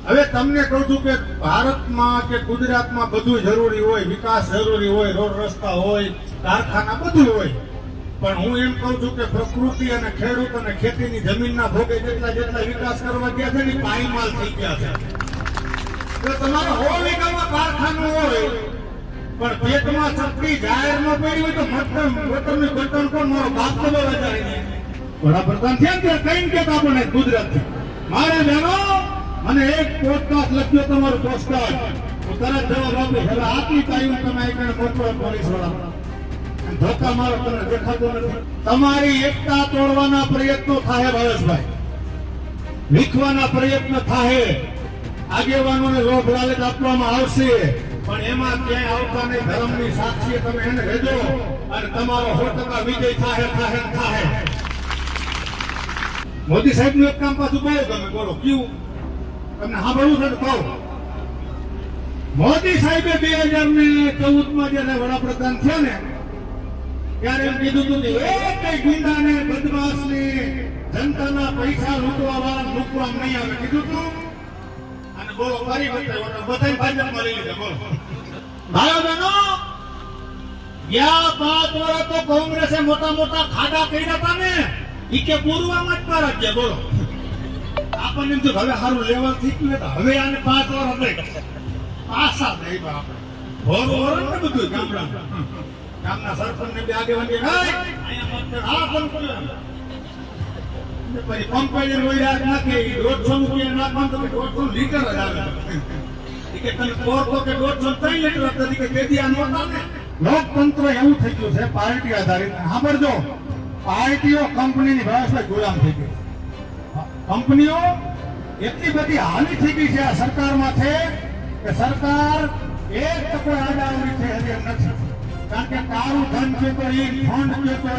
હવે તમને કહું છું કે ભારતમાં કે ગુજરાતમાં બધું જરૂરી હોય, વિકાસ જરૂરી હોય, રોડ રસ્તા હોય, કારખાના બધું હોય, પણ હું એમ કહું છું કે પ્રકૃતિ અને ખેડૂત અને ખેતીની જમીનના ભોગે જેટલા વિકાસ કરવા ગયા છે ને પાયમાલ થઈ ગયા છે. તો તમારે 100 વીઘામાં કારખાનું હોય પણ પેટમાં ચપટી જાહેરમાં પડી હોય તો મટનની બટન કોણ મારો બાપ તો વધારે વડાપ્રધાન છે કે કઈ કેતા આપણને ગુજરાતથી મારે બહેનો મને એક પોસ્ટકાસ્ટ લખ્યો તમારું પોસ્ટકાસ્ટ હું તરત જવાબ આપીશ. હવે આટલી ટાઈમ તમે એકને મોકલો પોલીસ વાળા ધોકા મારો તમને દેખાતો નથી. તમારી એકતા તોડવાના પ્રયત્નો થાય ભાવેશભાઈ, વીખવાના પ્રયત્ન થાય, આગેવાનોને લોભ લાલચ આપવામાં આવશે પણ એમાં ક્યાંય આવતા નહીં. ધર્મની સાક્ષીએ તમે એને રહેજો અને તમારો 100% વિજય થાય. મોદી સાહેબ નું એક કામ પાછું કહો તમે બોલો કયું તમને સાંભળવું છે કહો. મોદી સાહેબે 2014માં જયારે વડાપ્રધાન થયા ને ત્યારે એમ કીધું હતું કે એક ગુંડાને બદમાશને જનતાના પૈસા લૂંટવા વાળા મૂકવા નહીં આવે કીધું હતું. અને બોલો કરી બતાવ્યો બધા ભાજપમાં લઈ લીધા. બોલો ભાઈઓ બહેનો, ગયા 5 વર્ષ તો કોંગ્રેસે મોટા ખાડા કર્યા હતા ને ઈ કે પૂર્વમાં જ પારક છે. બોલો આપણને એમ હવે સારું લેવલ થઈ ગયું હવે આને 5 વર્ષ લઈ પાછા નહીં આપણે ને બધું ગામના સરપંચ ને આગેવાની અહીંયા પંપાઈ રોયરાજ નાખે 150 રૂપિયા નાખવાનું તો 150 લીટર જ આવે કે તને કોર્ટો કે 103 લીટર હતી કે તેથી આ નોટા ને લોકતંત્ર એવું થઈ ગયું છે પાર્ટી આધારિત. સાંભળજો, પાર્ટીઓ કંપનીની ભાષામાં ગુલામ થઈ ગઈ. કંપનીઓ એટલી બધી હાલી થઈ ગઈ છે આ સરકારમાં છે કે સરકાર એક ટકો આડાવડી છે હજી નથી. કારણ કે કાળું ધન જોતો ફંડ જોતો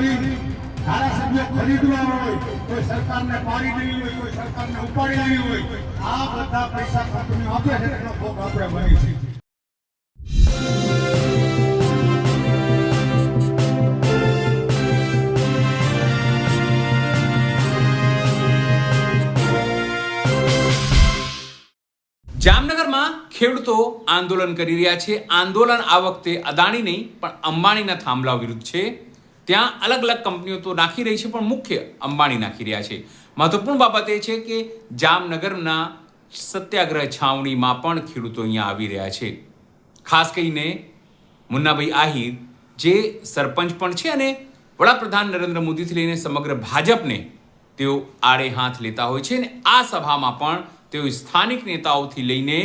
ધારાસભ્યો ખરીદવા હોય, કોઈ સરકારને પાડી દેવી હોય, કોઈ સરકારને ઉપાડી લેવી હોય, આ બધા પૈસા કંપનીઓ આપે છે એનો ભોગ આપણે બની છે. જામનગરમાં ખેડૂતો આંદોલન કરી રહ્યા છે. આંદોલન આ વખતે અદાણી નહીં પણ અંબાણીના થાંભલા વિરુદ્ધ છે. ત્યાં અલગ અલગ કંપનીઓ તો નાખી રહી છે પણ મુખ્ય અંબાણી નાખી રહ્યા છે. મહત્વપૂર્ણ બાબત એ છે કે જામનગરના સત્યાગ્રહ છાવણીમાં પણ ખેડૂતો અહીંયા આવી રહ્યા છે. ખાસ કરીને મુન્નાભાઈ આહિર જે સરપંચ પણ છે અને વડાપ્રધાન નરેન્દ્ર મોદીથી લઈને સમગ્ર ભાજપને તેઓ આડે હાથ લેતા હોય છે અને આ સભામાં પણ તેઓ સ્થાનિક નેતાઓથી લઈને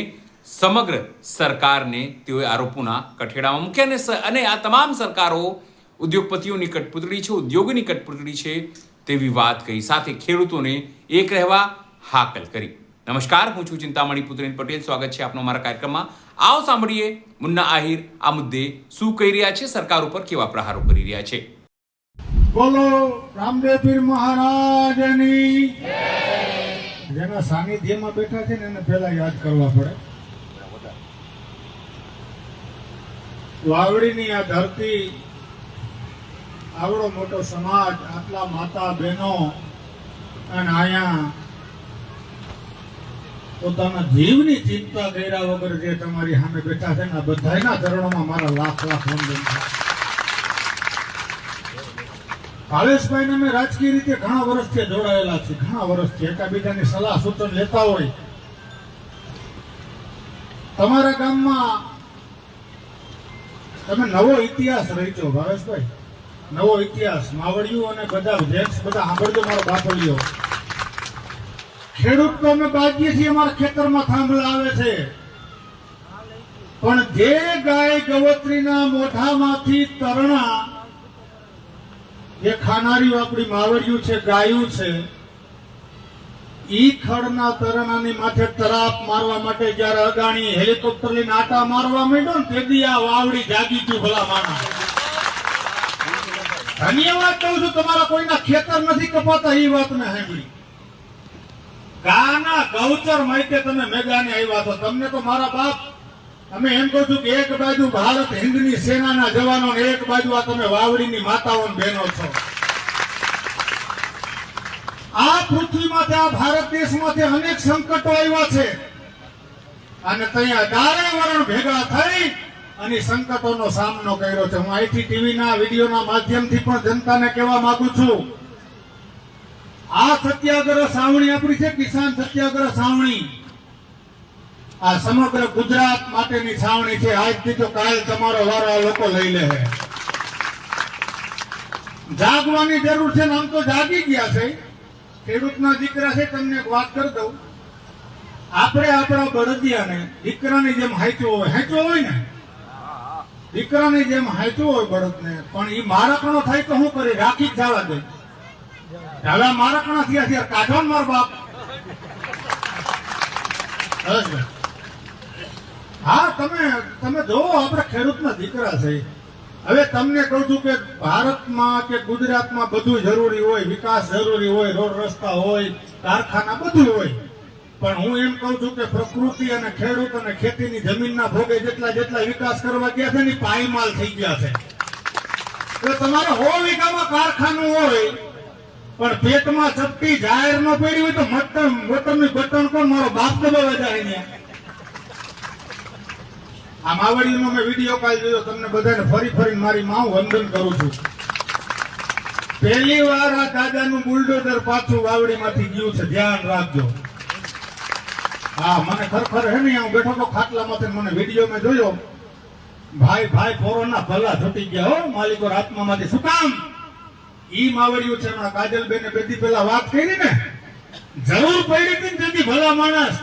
સમગ્ર સરકારને તેઓએ આરોપોના કઠેડામાં મૂક્યા અને આ તમામ સરકારો ઉદ્યોગપતિઓની કઠપૂતળી છે, ઉદ્યોગોની કઠપૂતળી છે તેવી વાત કહી. સાથે ખેડૂતોને એક રહેવા હાકલ કરી. નમસ્કાર, હું છું ચિંતામણી પુત્રેન પટેલ. સ્વાગત છે આપનો મારા કાર્યક્રમમાં. આવો સાંભળીએ મુન્ના આહિર આ મુદ્દે શું કહી રહ્યા છે, સરકાર ઉપર કેવા પ્રહારો કરી રહ્યા છે. બોલો રામદેવ પીર મહારાજની જય. જેના સાનિધ્યમાં બેઠા છે ને એને પહેલા યાદ કરવા પડે. વાવડીની આ ધરતી, આવડો મોટો સમાજ, આટલા માતા બહેનો અને અહીંયા પોતાના જીવની ચિંતા કર્યા વગર જે તમારી સામે બેઠા છે ને આ બધાના ચરણોમાં મારા લાખ વંદન છે. ભાવેશભાઈને અમે રાજકીય રીતે ઘણા વર્ષથી જોડાયેલા છીએ, ઘણા વર્ષથી એકાબીજાની સલાહ સૂચન લેતા હોય. તમારા ગામમાં તમે નવો ઇતિહાસ રહીજો ભાવેશભાઈ, નવો ઇતિહાસ. માવડિયું અને બધા જેન્ટ્સ બધા સાંભળજો મારો બાપલિયો. ખેડૂત તો અમે બાજીએ છીએ, અમારા ખેતરમાં થાંભલા આવે છે પણ જે ગાય ગવત્રીના મોઢામાંથી તરણા જે ખાનારી આપણી માવડિયું છે, ગાયું છે, ઈ ખડના તરણાની માથે તરાપ મારવા માટે જયારે અદાણી હેલિકોપ્ટર લઈને આટા મારવા માંડ્યો ને તેથી આ વાવડી જાગી ગયું. ભલા માના ધન્યવાદ કહું છું. તમારા કોઈના ખેતર નથી કપાતા એ વાત મેં સાંભળી. ગાના ગૌચર માટે તમે મેદાને આવ્યા છો. તમને તો મારા બાપ અમે એમ કહું છું કે એક બાજુ ભારત હિન્દની સેનાના જવાનો ને એક બાજુ આ તમે વાવડીની માતાઓ બહેનો છો. આ પૃથ્વીમાંથી, આ ભારત દેશમાંથી અનેક સંકટો આવ્યા છે અને ત્યાં ચારે વરણ ભેગા થઈ અને સંકટોનો સામનો કર્યો છે. હું અહીંથી ટીવીના વિડીયોના માધ્યમથી પણ જનતાને કહેવા માંગુ છું, આ સત્યાગ્રહ સાવણી આપણી છે, કિસાન સત્યાગ્રહ સાવણી, આ સમગ્ર ગુજરાત માટેની છાવણી છે. આજથી તો કાલ તમારો વારો આ લોકો લઈ લે. જાગવાની જરૂર છે ને, આમ તો જાગી ગયા છે. ખેડૂતના દીકરા છે. તમને એક વાત કરી દઉં, આપણે આપણા બળદિયાને દીકરાની જેમ હાંચ્યો હોય ને, દીકરાની જેમ હાંચ્યો હોય બળદને, પણ એ મારકણો થાય તો શું કરી, રાખી જ જવા દે. હવે મારકણા થયા ત્યારે કાઢો ને મારો બાપ. હા, તમે જોવો, આપણે ખેડૂતના દીકરા છે. હવે તમને કહું છું કે ભારતમાં કે ગુજરાતમાં બધું જરૂરી હોય, વિકાસ જરૂરી હોય, રોડ રસ્તા હોય, કારખાના બધું હોય, પણ હું એમ કહું છું કે પ્રકૃતિ અને ખેડૂત અને ખેતીની જમીનના ભોગે જેટલા વિકાસ કરવા ગયા છે ને, પાયમાલ થઈ ગયા છે. એટલે તમારે 100 વીઘામાં કારખાનું હોય પણ પેટમાં ચપટી જાહેર ન પડી હોય તો મોટરની બટન કોણ મારો બાપ દબાવવા જાય ને. આ માવડીનો મેં વિડીયો કાલ જોયો, તમને બધાને ફરી મારી માં વંદન કરું છું. પહેલી વાર આ દાદાનું બુલડોઝર પાછું વાવડીમાંથી ગયું છે, ધ્યાન રાખજો. હા, મને ખરેખર હે ને, હું બેઠો તો ખાટલામાં, મને વિડીયો મેં જોયો. ભાઈ પોરોના ભલા છૂટી ગયા હો માલિકો આત્મામાંથી. શું કામ? ઈ માવડિયું છે. હમણાં કાજલબેને બેદી પેલા વાત કરી ને, જરૂર પડી હતી ને તેથી ભલા માણસ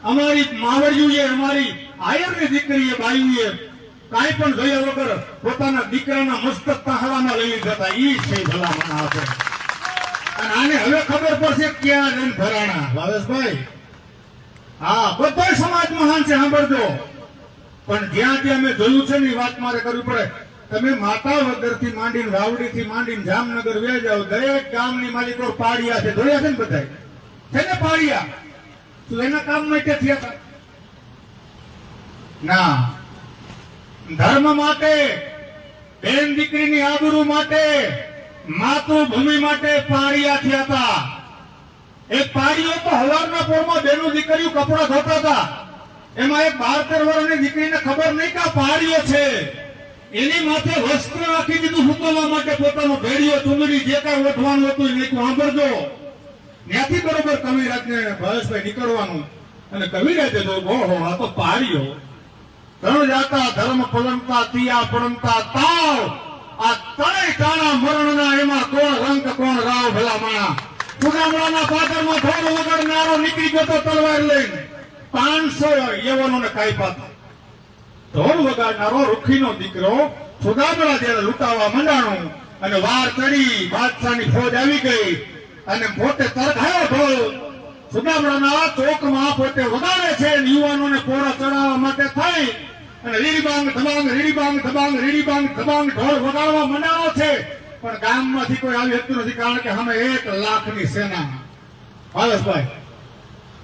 અમારી માવડિયું, અમારી આયરની દીકરીએ, બાયુએ કાંઈ પણ જોયા વગર પોતાના દીકરાના મસ્તક તાહરામાં લઈ જતા. ઈ છે ભલા માણસ. અને આને હવે ખબર પડશે ક્યાં જન ભરાણા. ભાવેશભાઈ, હા, બધો સમાજ મહાન છે, સાંભળજો. પણ જ્યાં ત્યાં મેં જોયું છે ને, એ વાત મારે કરવી પડે. તમે માતા વગરથી માંડીને, વાવડીથી માંડીને જામનગર વે જાઓ, દરેક ગામની માલિકો પાડિયા છે. જોયા છે ને બધા છે ને પાડિયા? તું એના કામ માટે થયા હતા ના? ધર્મ માટે, બેન દીકરીની આબરૂ માટે, માતૃભૂમિ માટે પાડિયા થયા હતા. એક પાડીઓ તો હવારના પોરમાં બેનું દીકરીઓ કપડા ધોતા હતા. એમાં એક 12-13 વર્ષની દીકરીને ખબર નહીં કે પાડીઓ છે. એની માથે વસ્ત્ર રાખી દીધું સૂકવવા માટે, પોતાનો ભેડિયો, ચુંદડી, જે કાંઈ ઓઠવાનું હતું એ સાંભળજો. ત્યાંથી બરોબર કવિરાજને ભાવેશભાઈ નીકળવાનું, અને કવિરાજે જો ઓહો, આ તો પાડીઓ. ધણ જાતા ધર્મ પલંતા તિયા પડંતા તાવ, આ ત્રણેય ટાણા મરણના, એમાં કોણ રંગ કોણ રાવ ભલા માણા. સુદામડાના પાદરમાં ઢોલ વગાડનારો નીકળી ગયો તો તલવાર લઈને 500 યવનોને કાપ્યા હતા. ઢોલ વગાડનારો રૂખીનો દીકરો સુદામડા જયારે લૂંટાવા મંડાણો અને વાર ચડી, બાદશાહની ફોજ આવી ગઈ અને પોતે તરખાયો ઢોલ સુદામડાના ચોકમાં પોતે વગાડે છે. યુવાનોને પોરા ચડાવવા માટે થઈ અને રીડીબાંગ ધબાંગ, રીડીબાંગ ધબાંગ, રીડીબાંગ ધબાંગ ઢોલ વગાડવા મંડાણો છે. પણ ગામમાંથી કોઈ આવી હતું નથી, કારણ કે અમે 1 લાખની સેના. ભાવેશભાઈ,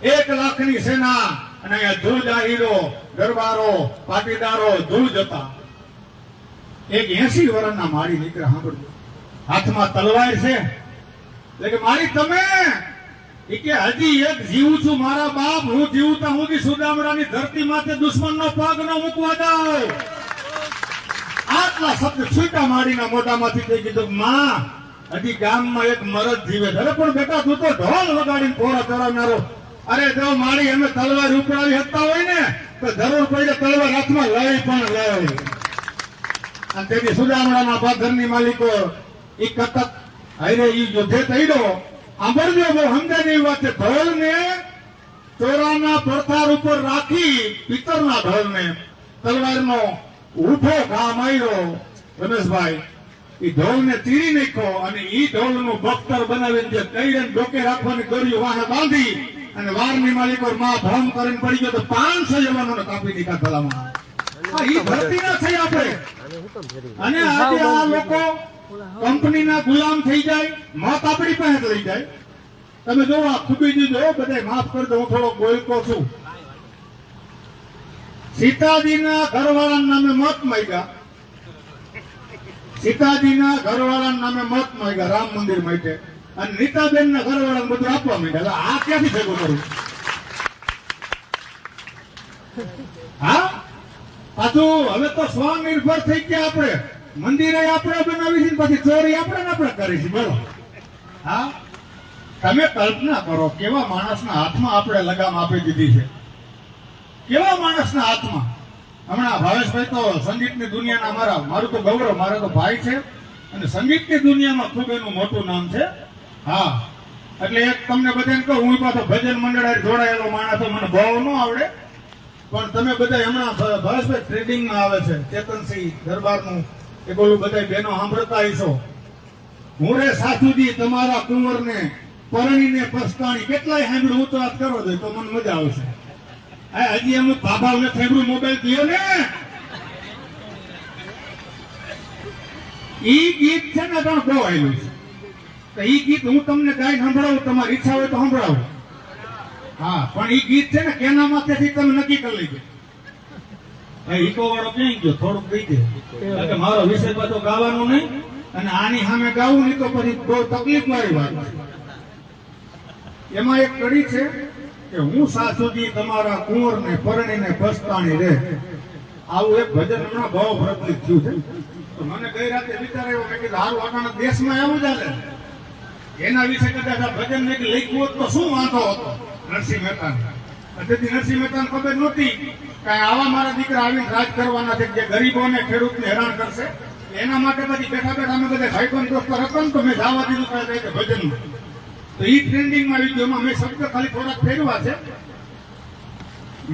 1 લાખની સેના, અને અહીંયા ધૂળજા હીરો, દરબારો, પાટીદારો ધૂળ જતા. એક 80 વર્ષના મારી નીકળે, સાંભળજો, હાથમાં તલવાર છે. એટલે કે મારી તમે, એ કે હજી એક જીવું છું મારા બાપ, હું જીવતા હું સુદામડાની ધરતી માથે દુશ્મનનો પગ ન મૂકવા દઉં. આટલા શબ્દ છૂટા માડીના મોઢામાંથી થઈ કીધું, માં હજી ગામમાં એક મરદ જીવે છે. અરે પણ બેટા, તું તો ઢોલ વગાડીને પોરા ચડાવનારો. અરે જો મારી અમે તલવાર ઉપડાવી શકતા હોય ને તો જરૂર પડે તલવાર હાથમાં લઈ પણ લઈ. અને તેથી સુદામડાના પાદરની માલિકો ઈ કટક હારે ઈ યુદ્ધે થઈડો. સાંભળજો, બહુ સમજાય એવી વાત છે. ઢોલને ચોરાના પડથાર ઉપર રાખી, પિત્તરના ઢોલને તલવારનો ઉઠો ઘા માર્યો રમેશભાઈ. એ ઢોલને ચીરી નાખ્યો અને ઈ ઢોલનું બખ્તર બનાવીને જે કઈને ડોકે રાખવાની દોરી વાહે બાંધી અને વારની માલિકો માં ભ્રમ કરીને પડી ગયો તો 500 જવાનોને કાપી દીધા ભલામાં. ઈ ધરતીના છે આપણે. અને આજે આ લોકો કંપનીના ગુલામ થઈ જાય, મોત આપણી પાસે લઈ જાય. તમે જો આ ખુબીજી જો, બધા માફ કરી દો, હું થોડો બોલકો છું. સીતાજીના ઘરવાળાના નામે મત માંગ્યા, સીતાજીના ઘરવાળાના નામે મત માંગ્યા રામ મંદિર માટે, અને નીતાબેનના ઘરવાળાને બધું આપવા માંડ્યા. આ ક્યાંથી ભેગું કરું? હા પાછું હવે તો સ્વનિર્ભર થઈ ગયા આપણે, મંદિરે આપણે બનાવી છે, પછી ચોરી આપણે કરીશું. બોલો હા, તમે કલ્પના કરો કેવા માણસના હાથમાં આપણે લગામ આપી દીધી છે, કેવા માણસના હાથમાં. હમણાં ભાવેશભાઈ તો સંગીતની દુનિયાના મારું તો ગૌરવ, મારા તો ભાઈ છે અને સંગીતની દુનિયામાં ખૂબ એનું મોટું નામ છે. હા એટલે એક તમને બધાને કહું, હું પાછો ભજન મંડળ જોડાયેલો માણસ, મને બહુ ન આવડે, પણ તમે બધા હમણાં ભાવેશભાઈ ટ્રેડિંગમાં આવે છે, ચેતનસિંહ દરબારનું એ બોલું બધા બહેનો સાંભળતા હશો. હું રે સાસુજી તમારા કુંવરને પરણીને પસ્તાણી, કેટલાય સાંભળ્યું, ઊંચો હાથ કરો દે તો મને મજા આવશે. હા હજી અમુક બાબાઓને સાંભળ્યું, મોબાઈલ પીયો ને ઈ ગીત છે ને પણ બહુ આવ્યું છે, તો ઈ ગીત હું તમને ગાઈ સંભળાવું, તમારી ઈચ્છા હોય તો સંભળાવું. હા પણ ઈ ગીત છે ને કેના માથેથી તમે નક્કી કરી લેજો. ઈકો વાળો ક્યાં ગયો, થોડુંક કહી દે, કારણ કે મારો વિષય બધો ગાવાનો નહીં, અને આની સામે ગાવું નહીં તો પછી બહુ તકલીફ વાળી વાત છે. એમાં એક કડી છે કે હું સાસુજી તમારા કુંવરને પરણીને પસ્તાણી રે. આવું એક ભજન હમણાં બહુ પ્રચલિત થયું છે. તો મને ગઈ રાતે વિચાર આવ્યો, મેં કીધું હારું આપણા દેશમાં આવું ચાલે, એના વિશે કદાચ આ ભજન મેં લખ્યું હોત તો શું વાંધો હતો નરસિંહ મહેતાને. તેથી નરસિંહ મહેતાને ખબર નહોતી કે આવા મારા દીકરા આવીને રાજ કરવાના છે, જે ગરીબોને ખેડૂતને હેરાન કરશે. એના માટે પછી બેઠા બેઠા અમે બધા ભાઈબંધ દોસ્તો હતા ને, તો મેં જવા દીધું ભજનમાં. તો ઈ ટ્રેન્ડિંગમાં આવી ગયો. મેં શબ્દ ખાલી થોડાક ફેરવા છે.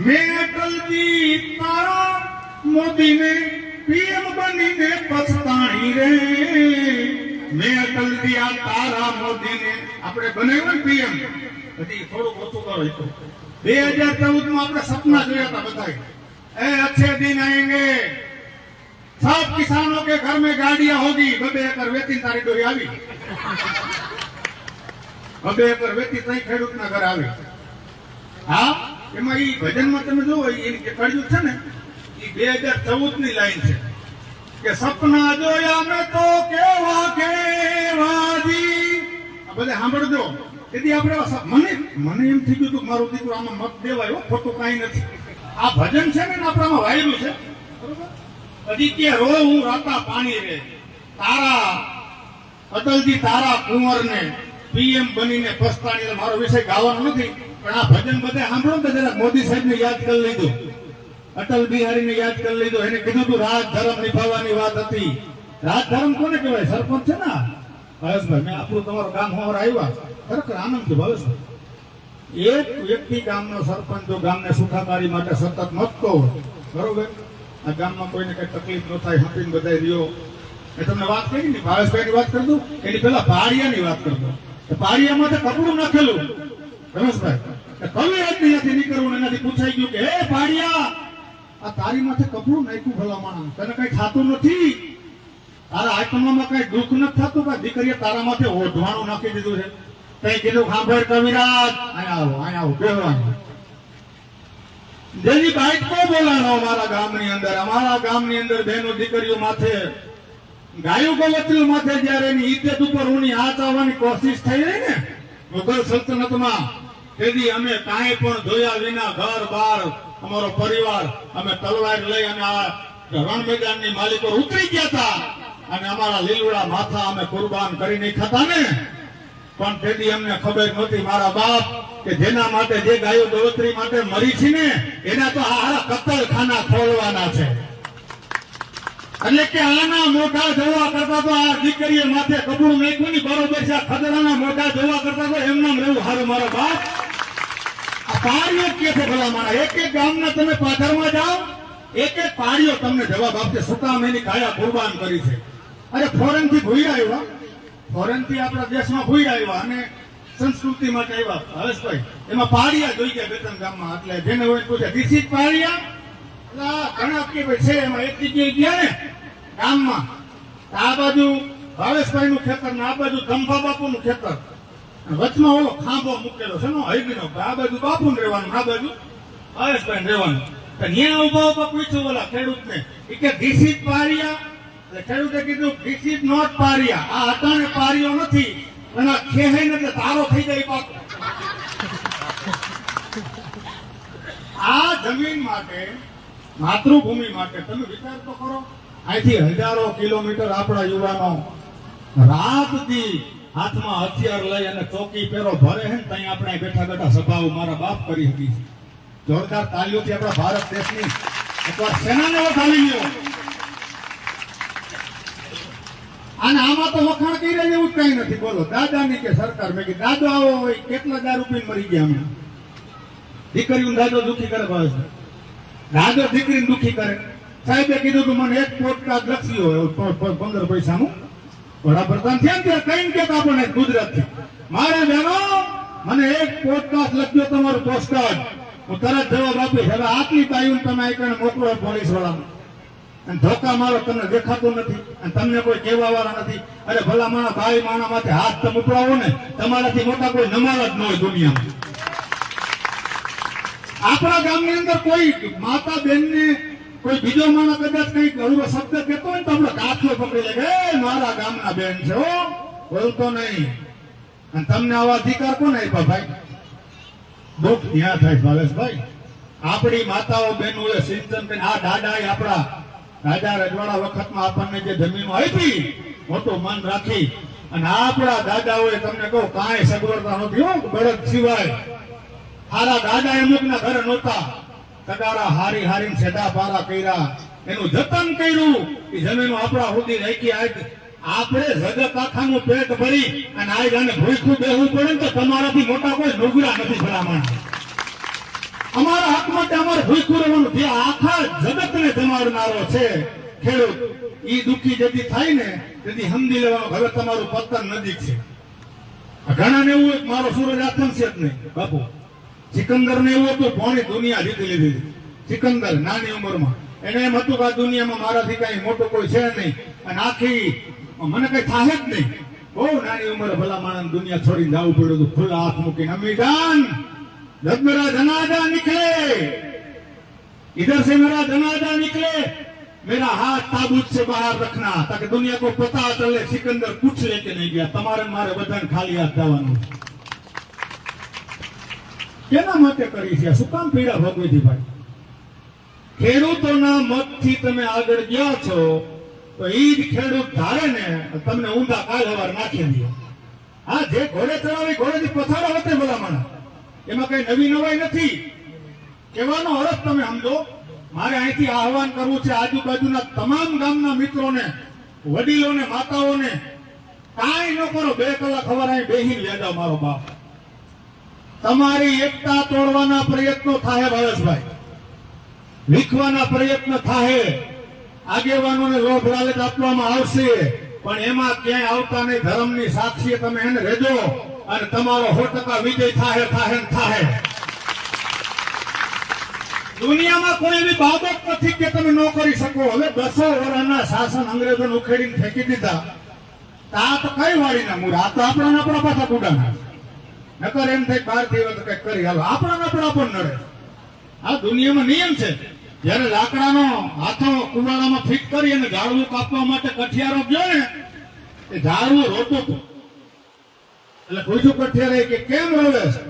મેં અટલજી તારા મોદીને પીએમ બનીને પછતાણી રે. મેં અટલજી આ તારા મોદીને આપણે બનાવ્યો ને પીએમ, હજી થોડુંક ઓછું કરો. 2014 માં આપણે સપના જોયા હતા બધા, એ अच्छे दिन आएंगे सब किसानों के घर में गाड़ियां होगी. 2 એકર વેચીને તારી ડોરી આવી, 2 એકર વેચી તઈ ખેડૂતના ઘર આવી. હા એમાં ઈ ભજનમાં તમે જુઓ, એની જે કડ્યું છે ને, ઈ 2014 ની લાઈન છે કે સપના જોયા મેં તો કેવા કેવાજી. આ બધા સાંભળજો. તેથી આપણે મને એમ થઈ ગયું મારું દીકરું આમાં મત દેવાય, ખોટું કઈ નથી. આ ભજન છે ને આપણામાં વાયલું છે, બરોબર. હજી કે રો હું રાતા પાણી રે, તારા અટલજી તારા કુંવરને પીએમ બનીને પસ્તાણી. મારો વિષય ગાવાનો નથી, પણ આ ભજન બધા સાંભળો ને જરા મોદી સાહેબને યાદ કરી લીધું, અટલ બિહારીને યાદ કરી લીધું. એને કીધું તું રાજ ધર્મ નિભાવવાની વાત હતી. રાજ ધર્મ કોને કહેવાય? સરપંચ છે ને ભાવેશભાઈ. મેં આપણું તમારું ગામ હોર આવ્યા, ખરેખર આનંદ છે ભાવેશભાઈ. એક વ્યક્તિ ગામનો સરપંચ જો ગામને સુખાકારી માટે સતત મથતો હોય, બરોબર, આ ગામમાં કોઈને કઈ તકલીફ ન થાય, હપીને બધા રહ્યો. એ તમને વાત કરી ને ભાવેશભાઈની વાત કરી દઉં, એની પેલા પાડિયાની વાત કરી દઉં. પાડિયામાં તો કપડું નાખેલું રમેશભાઈ, કવિરાજની ત્યાંથી નીકળવું, એનાથી પૂછાઈ ગયું કે હે પાડિયા, આ તારી માથે કપડું નાખ્યું ભલા માણસ, તને કઈ થતું નથી? તારા આત્મામાં કઈ દુઃખ નથી થતું? કે દીકરીએ તારા માથે ઓઢવાણું નાખી દીધું છે? કઈ કીધું સાંભળ કવિરાજ, અહીંયા આવો કહેવાનું. જેની બાઈક કો બોલાનો અમારા ગામની અંદર બહેનો દીકરીઓ માથે, ગાયો ગોવત્રીઓ માથે જયારે એની ઇજ્જત ઉપર ઊની હાથ આવવાની કોશિશ થઈ રહી ને મુગલ સલ્તનતમાં, તેથી અમે કાંઈ પણ જોયા વિના ઘર બાર અમારો પરિવાર અમે તલવાર લઈ અને આ રણ મેદાનની માલિકો ઉતરી ગયા હતા, અને અમારા લીલુડા માથા અમે કુરબાન કરી નાખ્યા હતા ને. પણ તેથી અમને ખબર નહોતી મારા બાપ કે જેના માટે, જે ગાયો ગોવત્રી માટે મરી છે ને, એના તો હારા કતલખાના ખોલવાના છે. એટલે કે આના મોઢા જોવા કરતા તો આ દીકરીએ માથે કપડું નાખ્યું ને, બરોબર છે. આ ખદડાના મોઢા જોવા કરતા તો એમનામ રહેવું હારું મારા બાપ. આ પાડીઓ કે છે ભલા મારા, એક એક ગામના તમે પાથરમાં જાઓ, એક એક પાડીઓ તમને જવાબ આપશે શું કામ એની કાયા કુરબાન કરી છે. અરે ફોરેન થી ભૂઈ આવ્યા, ફોરેન થી આપણા દેશમાં ભૂઈ આવ્યા અને સંસ્કૃતિ માટે આવ્યા હરેશભાઈ. એમાં પાડિયા જોઈ ગયા 2-3 ગામમાં, એટલે જેને હોય પૂછે ધીસ ઇઝ પાડિયા. ઘણા કે ભાઈ છે, એમાં એક જગ્યાએ ગયા ને ગામમાં, આ બાજુ ભાવેશભાઈ નું ખેતર ને આ બાજુ ધંભા બાપુ નું ખેતર, વચમાં ઓલો ખાંભો મૂકેલો છે ને હૈબીનો, આ બાજુ બાપુ ને રહેવાનું, આ બાજુ ભાવેશભાઈ ને રહેવાનું. ત્યાં ઉભા પૂછ્યું ઓલા ખેડૂત ને કે ધીસ ઇઝ પારિયા? એટલે ખેડૂતે કીધું ધીસ ઇઝ નોટ પારિયા. આ અટાણે પારિયો નથી, અને ખેહે એટલે તારો થઈ જાય પાકો. આ જમીન માટે, માતૃભૂમિ માટે તમે વિચાર તો કરો. અહીંથી હજારો કિલોમીટર આપણા યુવાનો રાત દી હાથમાં હથિયાર લઈ અને ચોકી પેરો ભરે છે ને ત્યાં આપણે બેઠા બેઠા સભાઓ મારા બાપ કરી હતી. જોરદાર તાલીઓથી આપણા ભારત દેશની એકવાર સેનાને વધાવી લ્યો. અને આમાં તો વખાણ કરી રહ્યા એવું કઈ નથી. બોલો દાદાની કે સરકાર? મેં કીધું દાદો આવો હોય કેટલા દારૂ પીને મરી ગયા અમે. દીકરીઓ દાદો દુખી કરે ભાવે છે, દાદો દીકરીને દુખી કરે. સાહેબે કીધું કે મને એક પોડકાસ્ટ લખી હોય 15 પૈસાનું. વડાપ્રધાન થયા ને કઈ કેતા આપણને ગુજરાતથી મારે બહેનો મને એક પોડકાસ્ટ લખ્યો તમારું પોસ્ટકાર્ડ, હું તરત જવાબ આપીશ. હવે આટલી બાયું તમે આઈકને મોકલો પોલીસ વાળાને અને ધોકા મારો, તમને દેખાતું નથી અને તમને કોઈ કહેવા વાળા નથી. અરે ભલા માણા ભાઈ માણા માથે હાથ તમે ઉપડાવો ને, તમારાથી મોટા કોઈ નમાલ જ ન હોય દુનિયામાં. આપણા ગામની અંદર કોઈ માતા બેન ને કોઈ બીજો માણસ કદાચ કઈ અવરો શબ્દ કહેતો હોય તો આપણે કાઠલો પકડી લે કે મારા ગામના બેન છે હો, બોલતો નહીં. અને તમને આવા અધિકાર કોને આપ્યા ભાઈ? દુઃખ ત્યાં થાય ભાવેશભાઈ. આપણી માતાઓ બહેનોએ સિંચન કરીને આ દાદાએ આપણા રાજા રજવાડા વખતમાં આપણને જે જમીનો આપી મોટું મન રાખી, અને આપણા દાદાઓએ તમને કહું કાંઈ સગવડતા નથી હો, બળદ સિવાય. હારા દાદા અમુકના ઘરે નહોતા, તગારા હારી હારીને સેડા પારા કર્યા, એનું જતન કર્યું. એ જમીનો આપણા સુધી રાખી. આજ આપણે જગત આખાનું પેટ ભરી અને આજ આને ભૂખું બેહવું પડે ને તો તમારાથી મોટા કોઈ નુગરા નથી ભલામણ. અમારા હક માટે અમારે ભૂખું રહેવાનું. જે આખા જગતને જમાડનારો છે ખેડૂત, ઈ દુઃખી જેથી થાય ને તેથી સમજી લેવાનું હવે તમારું પતન નજીક છે. ઘણાને એવું મારો સૂરજ આથમ છે જ નહીં બાપુ. સિકંદર ને એવું હતું ભોણી દુનિયા જીતી લીધી. સિકંદર નાની ઉંમરમાં એને એમ હતું કે આ દુનિયામાં મારાથી કઈ મોટું કોઈ છે નહીં અને આખી મને કઈ થાય જ નહીં. બહુ નાની ઉંમરે ભલા માણસ દુનિયા છોડીને જવું પડ્યું હતું. ખુલ્લા હાથ મૂકીને અમી જાન जब मेरा जनाजा निकले, इधर से मेरा जनाजा निकले, मेरा हाथ ताबूत से बाहर रखना ताकि दुनिया को पता चले सिकंदर कुछ लेके नहीं गया. તમારે મારે બધાને ખાલી હાથ જવાનું. કેના માટે કરી છે? શું કામ પીડા ભોગવી હતી ભાઈ? ખેડૂતોના મતથી તમે આગળ ગયા છો તો ઈ જ ખેડૂત ધારે ને તમને ઊંધા કાલ હવાર નાખી દે. હા, જે ઘોડે ચડાવી ઘોડેથી પથારા વતે ભલામણ, એમાં કઈ નવી નવાઈ નથી. કહેવાનો અર્થ તમે સમજો. મારે અહીંથી આહવાન કરવું છે આજુબાજુના તમામ ગામના મિત્રોને, વડીલોને, માતાઓને, કાંઈ ન કરો, 2 કલાક ખબર અહીં બેહીને લેજો મારો બાપ. તમારી એકતા તોડવાના પ્રયત્નો થાય ભાવેશભાઈ, લીખવાના પ્રયત્ન થાય, આગેવાનોને લોભ લાલચ આપવામાં આવશે, પણ એમાં ક્યાંય આવતા નહીં. ધર્મની સાક્ષીએ તમે એને રહેજો અને તમારો 100% વિજય થાય થાય થાય. દુનિયામાં કોઈ એવી બાબત નથી કે તમે ન કરી શકો. હવે 200 વર્ષના શાસન અંગ્રેજોને ઉખેડીને ફેંકી દીધા. આ તો કઈ વાળીના મૂળ, આ તો આપણા પાછા કુડાના. નકર એમ થાય બહાર થી તો કઈક કરી હાલો, આપણા પણ નડે. આ દુનિયામાં નિયમ છે. જયારે લાકડાનો હાથો કુવાડામાં ફિટ કરી અને ઝાડવું કાપવા માટે કઠિયારો ગયો ને, એ ઝાડવું રોતું હતું. એટલે પૂછ્યું કઠિયારે કે કેમ રોવે છે?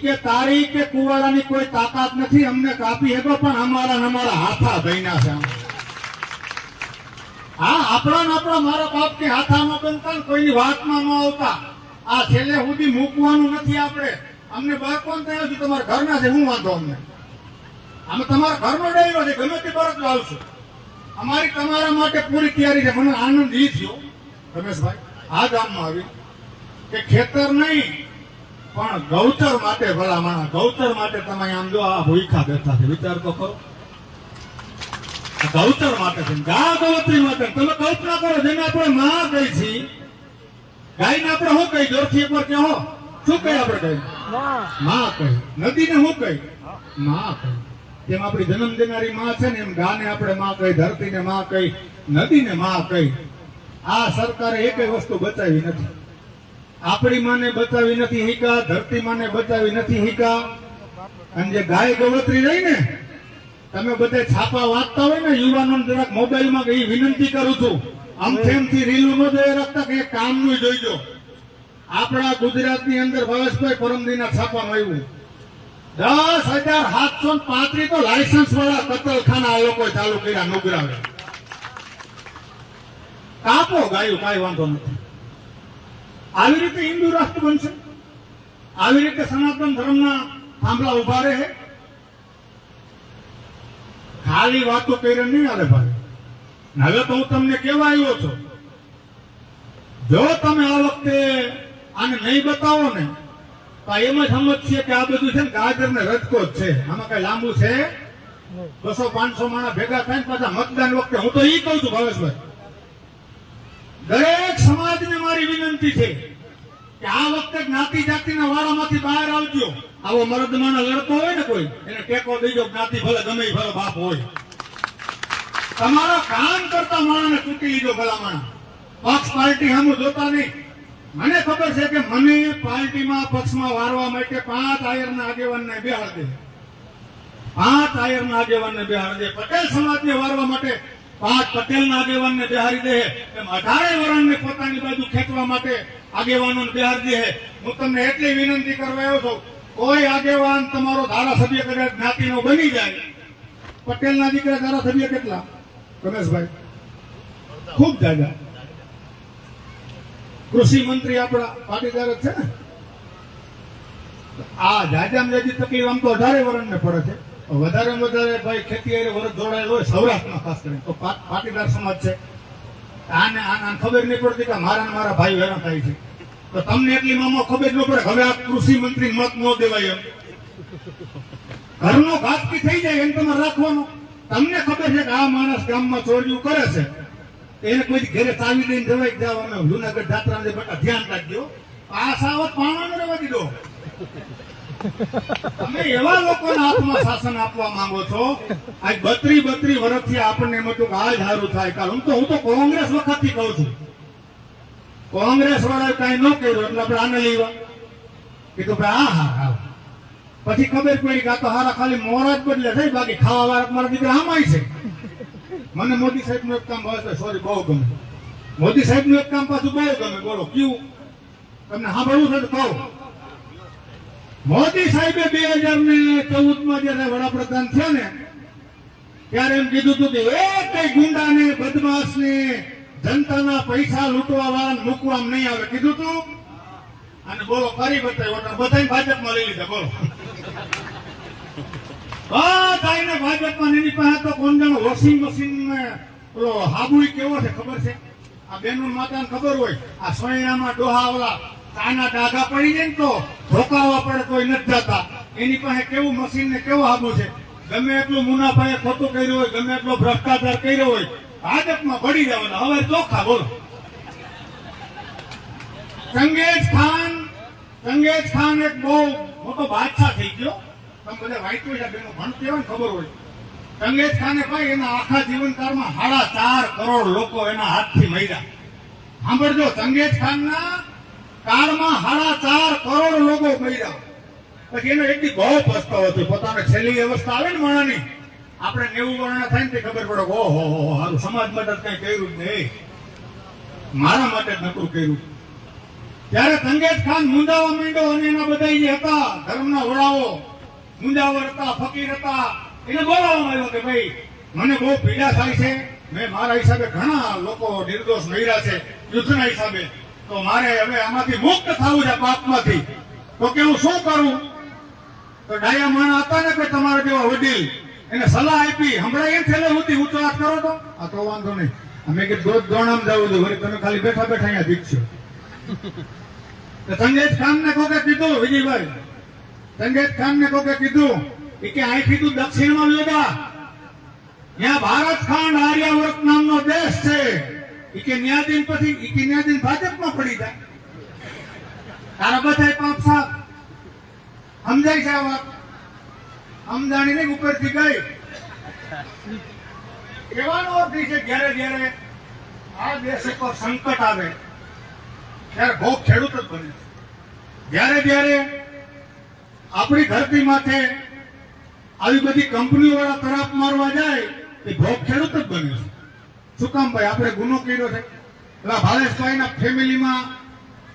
કે તારી કે કુવાડાની કોઈ તાકાત નથી, અમને કાપી શકો પણ અમારા હાથા બન્યા છે. હા, આપણા મારા બાપ કે હાથા ન બનતા, કોઈની વાતમાં ન આવતા. આ છેલ્લે સુધી મૂકવાનું નથી આપણે. અમને બાળકોને થયો છે તમારા ઘરના છે, હું વાંધો અમને. અમે તમારા ઘરનો ડાયરો છે, ગમે તે બરત લાવશું. અમારી તમારા માટે પૂરી તૈયારી છે. મને આનંદ ઈ થયો રમેશભાઈ આ ગામમાં આવી કે ખેતર નહીં પણ ગૌચર માટે, ભલા માણા ગૌચર માટે તમે આમ જો આ ભૂખા બેઠા છે. વિચાર તો કરો, ગૌચર માટે છે, ગા ગૌત્રી માટે. તમે કલ્પના કરો, જેને આપણે માં કહી છીએ, ગાયને આપણે શું કહી? જોરથી એકવાર કહો, શું કહી? આપણે કહી માં કહી. નદીને શું કહી? માં કહી. જેમ આપણી જન્મ દેનારી માં છે ને, એમ ગાને આપણે માં કહી, ધરતીને માં કહી, નદીને માં કહી. આ સરકારે એકેય વસ્તુ બચાવી નથી. આપણી માને બચાવી નથી હીકા, ધરતી માને બચાવી નથી હીકા. અને જે ગાય ગવત્રી રહી ને, તમે બધા છાપા વાંચતા હોય ને, યુવાનોને જરાક મોબાઈલમાં એ વિનંતી કરું છું, આમથી રીલું ન જોઈ રાખતા કે કામનું જોઈજો. આપણા ગુજરાતની અંદર ભાવેશભાઈ પરમદીના છાપામાં આવ્યું 10,735 તો લાયસન્સ વાળા કતલખાના આ લોકો ચાલુ કર્યા નુગરાવે. કાપો ગાયું, કાંઈ વાંધો નથી. આવી રીતે હિન્દુ રાષ્ટ્ર બનશે, આવી રીતે સનાતન ધર્મના થાંભલા ઉભા રહે. ખાલી વાતો કરીને નહીં હાલે ભાઈ. હવે તો હું તમને કહેવા આવ્યો છું, જો તમે આ વખતે આને નહીં બતાવો ને તો એમ જ સમજશે કે આ બધું છે ને ગાજર ને રજકો જ છે, આમાં કઈ લાંબુ છે. 200-500 માણસ ભેગા થાય ને પાછા મતદાન વખતે હું તો ઈ કહું છું ભાવેશભાઈ, દરેક સમાજને મારી વિનંતી છે કે આ વખતે જ્ઞાતિ જાતિના વાળામાંથી બહાર આવજો. આવો મર્દમાનો લડતો હોય ને કોઈ, એને ટેકો દેજો. જ્ઞાતિ ભલે ગમે ઈ ભલે બાપ હોય, તમારા કામ કરતા માણસને ચૂંટી લીધો. ભલા માણસ પક્ષ પાર્ટી સામું જોતા નહીં. મને ખબર છે કે મને પાર્ટીમાં પક્ષમાં વારવા માટે 5 આયરના આગેવાનને બેહાડ દે, 5 આયરના આગેવાનને બેહાડ દે. પટેલ સમાજને વારવા માટે 5 પટેલના આગેવાનને બેહારી દે. એમ 18 વરણને પોતાની બાજુ ખેંચવા માટે આગેવાનોને બેહારી દે. હું તમને એટલી વિનંતી કરવા આવ્યો છું, કોઈ આગેવાન તમારો ધારાસભ્ય કદાચ જ્ઞાતિનો બની જાય. પટેલના દીકરા ધારાસભ્ય કેટલા રમેશભાઈ? ખૂબ જાજા. કૃષિ મંત્રી આપણા પાટીદાર જ છે ને. આ જાજામાં જાજી તકલીફ આમ તો 18 વરણને પડે છે. વધારે વધારે ભાઈ ખેતી હારે વરસ જોડાયેલો હોય સૌરાષ્ટ્રમાં ખાસ કરીને તો પાટીદાર સમાજ છે. આને ખબર નહીં પડતી કે મારા ને મારા ભાઈ હેરાન થાય છે. તો તમને એટલી મામો ખબર ન પડે. હવે આ કૃષિ મંત્રી મત ન દેવાય, એમ ઘરનો ઘાતકી થઈ જાય એમ તમારે રાખવાનો. તમને ખબર છે કે આ માણસ ગામમાં ચોર્યું કરે છે, એને કોઈ ઘરે ચાવી દઈને જવાય જવાનું. જુનાગઢ જાત્રા બેટા ધ્યાન રાખજો, આ સાવત પાણા રહેવા દીધો. તમે એવા લોકોના હાથમાં શાસન આપવા માંગો છો. આજ 32 વર્ષથી આપણને એમ હતું કે આ જ સારું થાય. કારણ હું તો કોંગ્રેસ વખતથી કહું છું, કોંગ્રેસ વાળા કઈ ન કર્યું એટલે આપણે આને લેવા કીધું ભાઈ હા. પછી ખબર પડી કે આ તો હારા ખાલી મોરા જ બદલે થઈ, બાકી ખાવા વાળા મારા દીકરા આમાંય છે. મને મોદી સાહેબ નું એક કામ ભાવે, સોરી બહુ ગમે. મોદી સાહેબ નું એક કામ પાછું બહુ ગમે. બોલો કેવું? તમને સાંભળવું છે તો કહું. મોદી સાહેબે 2014માં જયારે વડાપ્રધાન થયા ને ત્યારે એમ કીધું હતું કે એક ગુંડાને બદમાશને જનતાના પૈસા લૂંટવા વાળા મૂકવા નહીં આવે કીધું તું. અને બોલો કરી બતાવ્યો, બધાને ભાજપમાં લઈ લીધા. બોલો બધાને ભાજપમાં. એની પાસે તો કોણ જાણો વોશિંગ મશીન ને પેલો હાબુ કેવો છે ખબર છે? આ બેનું માતાને ખબર હોય, આ સોયણામાં ડોહા ઓલા કાના ડાઘા પડી જાય ને તો ધોકાવા પડે કોઈ નથી જતા. એની પાસે કેવું મશીન ને કેવો હાબુ છે. ગમે એટલું મુનાફાએ ખોટું કર્યું હોય, ગમે એટલો ભ્રષ્ટાચાર કર્યો હોય, ભાજપમાં પડી જવાના. હવે ચોખ્ખા બોલો. ચંગેજ ખાન એક બહુ મોટો બાદશાહ થઈ ગયો. તમે બધા વાંચ્યું છે, બેનો ભણતી હોય ને ખબર હોય. ચંગેજ ખાને ભાઈ એના આખા જીવનકાળમાં 4.5 કરોડ લોકો એના હાથથી મર્યા. સાંભળજો, ચંગેજ ખાનના કાળમાં 4.5 કરોડ લોકો મર્યા. પછી એનો એટલી બહુ પસ્તાવો હતો. પોતાને છેલ્લી અવસ્થા આવે ને માણાની, આપણે 90 વર્ષના થાય ને તે ખબર પડે કે ઓહો સારું સમાજ માટે કઈ કર્યું જ નહીં, મારા માટે જ નકરું કર્યું. ત્યારે ચંગેજ ખાન મુંજાવા માંડ્યો અને એના બધા જે હતા ધર્મના વડાઓ, મુંજાવર હતા, ફકીર હતા, એને બોલાવવામાં આવ્યો કે ભાઈ મને બહુ પીડા થાય છે. મેં મારા હિસાબે ઘણા લોકો નિર્દોષ મર્યા છે યુદ્ધના હિસાબે, તો મારે હવે આમાંથી મુક્ત થવું છે પાપમાંથી. તો કે હું શું કરું? તો ડાયા માણા હતા ને કોઈ તમારા જેવા વડીલ, એને સલાહ આપી. હમણાં એમ થયેલો હતી ઊંચો હાથ કરો તો આ તો વાંધો નહીં, અમે કે દોધ દોણામ જવું છે, વળી તમે ખાલી બેઠા બેઠા અહીંયા દીકશો. ચંગેજ ખાન ને કોકે કીધું, વિજયભાઈ ચંગેજ ખાન ને કોકે કીધું કે અહીંથી તું દક્ષિણમાં યોગા, ત્યાં ભારત ખંડ આર્યાવર્ત નામનો દેશ છે. કે ન્યાદીન પછી ન્યાદીન ભાજપમાં પડી જાય. તારા બધા પાપ સાફ સમજાય છે. આ વાત સમજાણી ને ઉપરથી ગઈ. કહેવાનો અર્થ છે જયારે આ દેશ ઉપર સંકટ આવે ત્યારે ભોગ ખેડૂત જ બને છે. જયારે આપણી ધરતી માથે આવી બધી કંપનીઓ વાળા તરાપ મારવા જાય એ ભોગ ખેડૂત જ બને છે. શું કામ ભાઈ? આપણે ગુનો કર્યો છે. પેલા ભાવેશભાઈના ફેમિલીમાં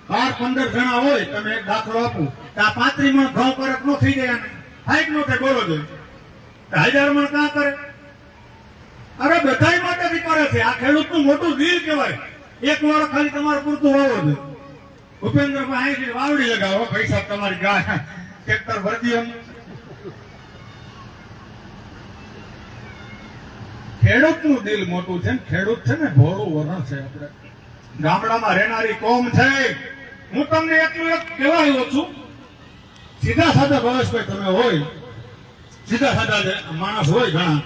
12-15 જણા હોય, તમે એક દાખલો આપો, આ 35 મણ ઘઉં પરત ન થઈ જાય. હાઈક નો થાય બોલો જોઈએ 1000 મણ કાં કરે? અરે બધાય માટેથી કરે છે. આ ખેડૂતનું મોટું દિલ કહેવાય. એક વાર ખાલી તમારે પૂરતું વાવો જોઈએ. ભૂપેન્દ્રભાઈ અહીંથી વાવડી લગાવો, પૈસા તમારી ગાય ટ્રેક્ટર ભરતી એમ. ખેડૂતનું દિલ મોટું છે. ખેડૂત છે ને ભોળું વરણ છે. આપણે ગામડામાં રહેનારી કોમ છે. હું તમને એટલું એક કહેવા આવ્યો છું, સીધા સાધા ભાવેશભાઈ તમે હોય, સીધા સાધા માણસ હોય ઘણા,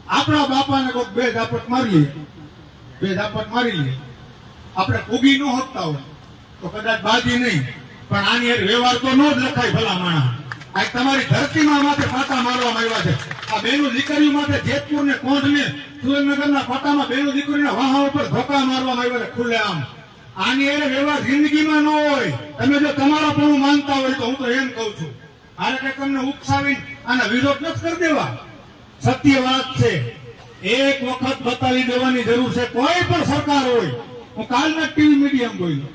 આપણા બાપાને કોઈક બે ઝાપટ મારી લઈએ, આપણે ઉગી ન હોતા હોય તો કદાચ બાજી નહીં, પણ આની એક વ્યવહાર તો નો જ લખાય ભલા માણા. આ તમારી ધરતીમાં માથે પાટા મારવામાં આવ્યા છે. આ બેનું દીકરીઓ માટે જેતપુર ને કોંઢ ને સુરેન્દ્રનગરના પાટામાં બેનું દીકરીના વાહા ઉપર ધોકા મારવામાં આવ્યા છે ખુલ્લેઆમ. આની એ વ્યવહાર જિંદગીમાં ન હોય. તમે જો તમારા પણ માનતા હોય તો હું તો એમ કહું છું, મારે કઈ તમને ઉકસાવીને આના વિરોધ નથી કરી દેવા. સત્ય વાત છે. એક વખત બતાવી દેવાની જરૂર છે. કોઈ પણ સરકાર હોય. હું કાલના ટીવી મીડિયમ બોલ્યો,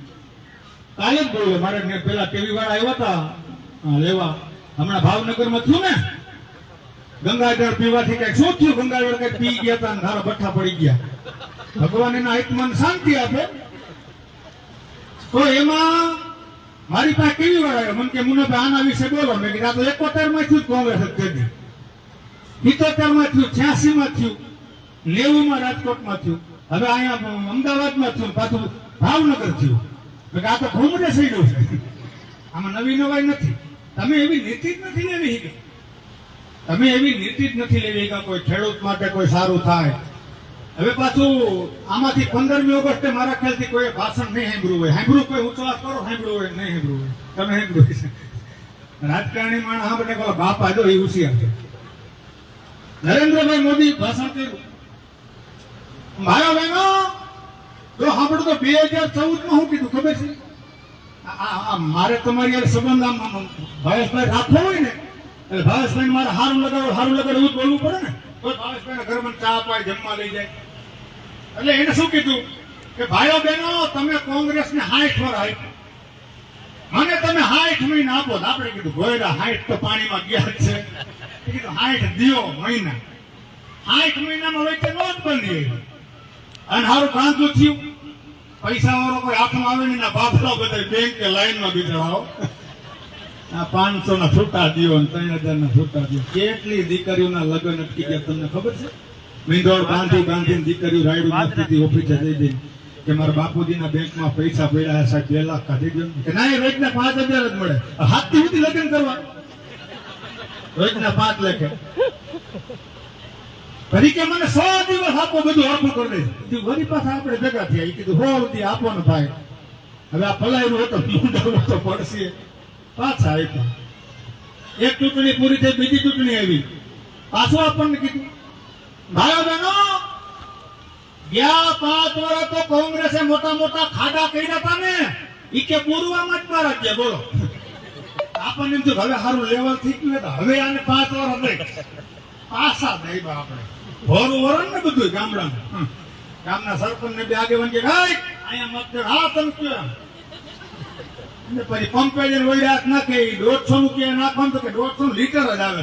કાલે જ બોલ્યો. મારે પેલા ટીવી વાળા આવ્યા હતા લેવા, હમણાં ભાવનગરમાં થયું ને, ગંગાજળ પીવાથી કઈક શું થયું, ગંગાજળ કઈક પી ગયા હતા, ધારા બઠ્ઠા પડી ગયા. ભગવાન એના આત્માને શાંતિ આપે. તો એમાં મારી પાસે ટીવી વાળા આવ્યો, મને કે મુન્નાભાઈ આના વિશે બોલો. મેં કીધું આ તો 71 માં થયું કોંગ્રેસ જ કરી, 77 માં થયું, 86 માં થયું, 90 માં રાજકોટમાં થયું, હવે અહીંયા અમદાવાદમાં થયું, પાછું ભાવનગર થયું. આ તો ઘૂમડે સડ્યું છે. આમાં નવી નવાઈ નથી. તમે એવી નીતિ જ નથી લેવી કે કોઈ ખેડૂત માટે કોઈ સારું થાય. હવે પાછું આમાંથી 15મી ઓગસ્ટે મારા ખ્યાલથી કોઈ ભાષણ નહીં સાંભળ્યું કોઈ ઊંચો વાત કરો, સાંભળ્યું હોય નહીં સાંભળ્યું હોય, તમે સાંભળ્યું છે. રાજકારણી માણસ આપણે કહો બાપા જો એ હોશિયાર છે. નરેન્દ્રભાઈ મોદી ભાષણ કર્યું, મારા બહેનો જો સાંભળો તો 2014માં શું કીધું ખબર છે? મારે તમારી યાર સંબંધ આમ ભાવેશભાઈ રાખવો હોય ને, એટલે ભાવેશભાઈ મારે સારું લગાડો એવું બોલવું પડે ને, તો ભાવેશભાઈ ઘરમાં ચા પાય, જમવા લઈ જાય. એટલે એને શું કીધું કે ભાઈઓ બહેનો તમે કોંગ્રેસને 60 વર્ષ આપ્યું, મને તમે 60 મહિના આપો. આપણે કીધું ગોયડા 60 તો પાણીમાં ગયા જ છે. કીધું 60 દિયો મહિના, 60 મહિનામાં વચ્ચે નોટબંધી આવી અને સારું કાંતું થયું. પૈસા વાળો કોઈ હાથમાં આવે ને ના બાપડા બધા બેંક કે લાઈનમાં બિચારાઓ 500 ના છૂટા દિયો ને 3000 ના છૂટા દિયો. કેટલી દીકરીઓના લગ્ન અટકી ગયા તમને ખબર છે? મીંડોળ બાંધીને દીકરીઓ રાયડું નાખતી ઓફિસે જઈ જઈને કે મારા બાપુજીના બેંકમાં પૈસા પડ્યા સાહેબ 2 લાખ કાઢી દો કે ના, એ રોજના 5000 જ મળે. હાથથી સુધી લગ્ન કરવા રોજના 5 લાખ તરીકે મને 100 દિવસ આપો, બધું આપું કરી દઈશ. વળી પાછા આપણે ભેગા થયા. કીધું 100 રૂપિયા આપો ને ભાઈ. હવે આ પલાયનું હતો તો પડશે. પાછા આપ્યા. એક ચૂંટણી પૂરી થઈ, બીજી ચૂંટણી આવી, પાછું આપણને કીધું. ભાઈઓ બહેનો ગયા 5 વર્ષ તો કોંગ્રેસે મોટા ખાડા કર્યા હતા ને, ઈ કે પૂર્વમાં જ મારા ગયા. બોલો આપણને એમ થયું હવે સારું લેવલ થઈ ગયું, હવે આને 5 વર્ષ નહીં પાછા દઈ આપણે ભોરું વરણ ને બધું ગામના સરપંચ ને બે આગેવાન કે અહીંયા મત હા તમે કયો પછી પંપે જઈને વૈરાત નાખે 150 નું કે નાખવાનું તો કે 150 લીટર જ આવે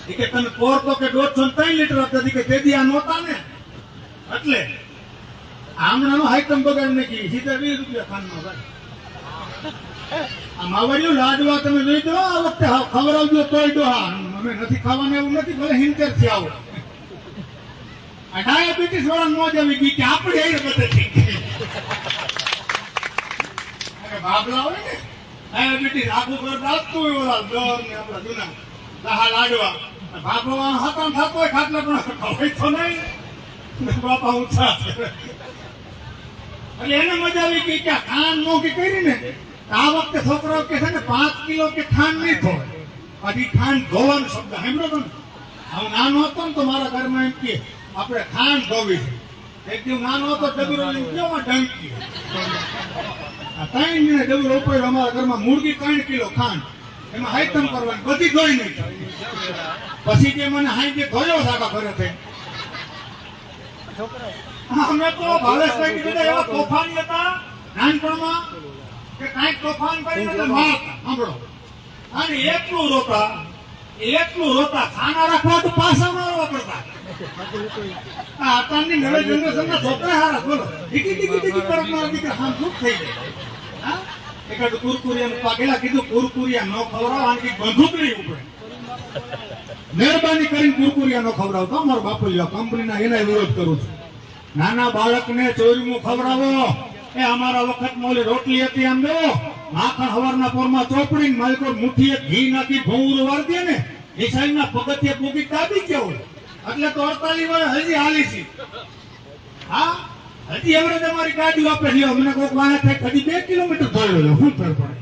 છે કે તમે પોર તો કે 103 લીટર હતા કે તેથી આ નહોતા ને. એટલે આમણાનો હાઈટમ બગાડ નાખી સીધા 20 રૂપિયા ખાનમાં ભાઈ. આ માવડિયું લાડવા તમે જોઈ દો આ વખતે ખવડાવજો તોય દો. હા અમે નથી ખાવાનું એવું નથી, ભલે 70 થી આવો. આ ડાયાબિટીસ વાળા મોજ આવી ગઈ કે આપણે એ બધે થઈ ગઈ. બાબલા હોય ને ડાયાબિટીસ આખું ઘર રાખતું હોય ઓલા દર ને આપણા જૂના દહા લાડવા બાબા હતા થતો હોય ખાટલા પણ ખવાય તો નહીં બાપા ઊંચા. એટલે એને મજા આવી ગઈ કે ખાંડ મોંઘી કરી ને આ વખતે છોકરાઓ કે છે ને 5 કિલો કે ખાંડ નહીં ધોવે. પછી ખાંડ ધોવાનો શબ્દ સાંભળો તમે. હું નાનો હતો ને તો મારા ઘરમાં એમ કે આપણે ખાંડ ધોવી છે. એક દિવસ નાનો હતો ડબરો લઈને ગયો ડંકી 3 મહિને ડબરો ઉપાડ્યો. અમારા ઘરમાં મુરગી 3 કિલો ખાંડ, એમાં આઈટમ કરવાની બધી ધોઈ નહીં. પછી જે મને હાઈ ધોયો સાગા ઘરે થઈ. અમે તો ભાવેશભાઈ બધા એવા તોફાની હતા નાનપણમાં કે કાંઈક તોફાન કરીને મારતા સાંભળો. અને એટલું રોતા એટલું રોતા, ખાના રાખવા તો પાછા મારવા પડતા. આ અત્યારની નવી જનરેશનના છોકરા હારા બોલો, ટીકી કરતા દીકરા આમ ચૂપ થઈ જાય. હા, એકાદ કુરકુરિયાનું પાકેલા કીધું કુરકુરિયા ન ખવડાવો, આની બંદૂક નહીં ઉપડે. મહેરબાની કરીને કુરકુરિયા ન ખવડાવતો મારો બાપુ કંપનીના એના વિરોધ કરું છું. નાના બાળકને ચોરીનું ખવડાવો. એ અમારા વખતમાં ઓલી રોટલી હતી આમ જો માખણ હવારના પોરમાં ચોપડીને માલિકો મુઠ્ઠીએ ઘી નાખી ભૂંગળું વાળી દે ને એ સાઈડના પગથિયે પૂગી દાબી ગયા હોય એટલે તો 48 વર્ષ હજી હાલી છે. હા, હજી એવરેજ અમારી ગાડી વાપરે લ્યો, મને કોઈક વાહે થાય કદી 2 કિલોમીટર દોડ્યો લ્યો, શું ફેર પડે?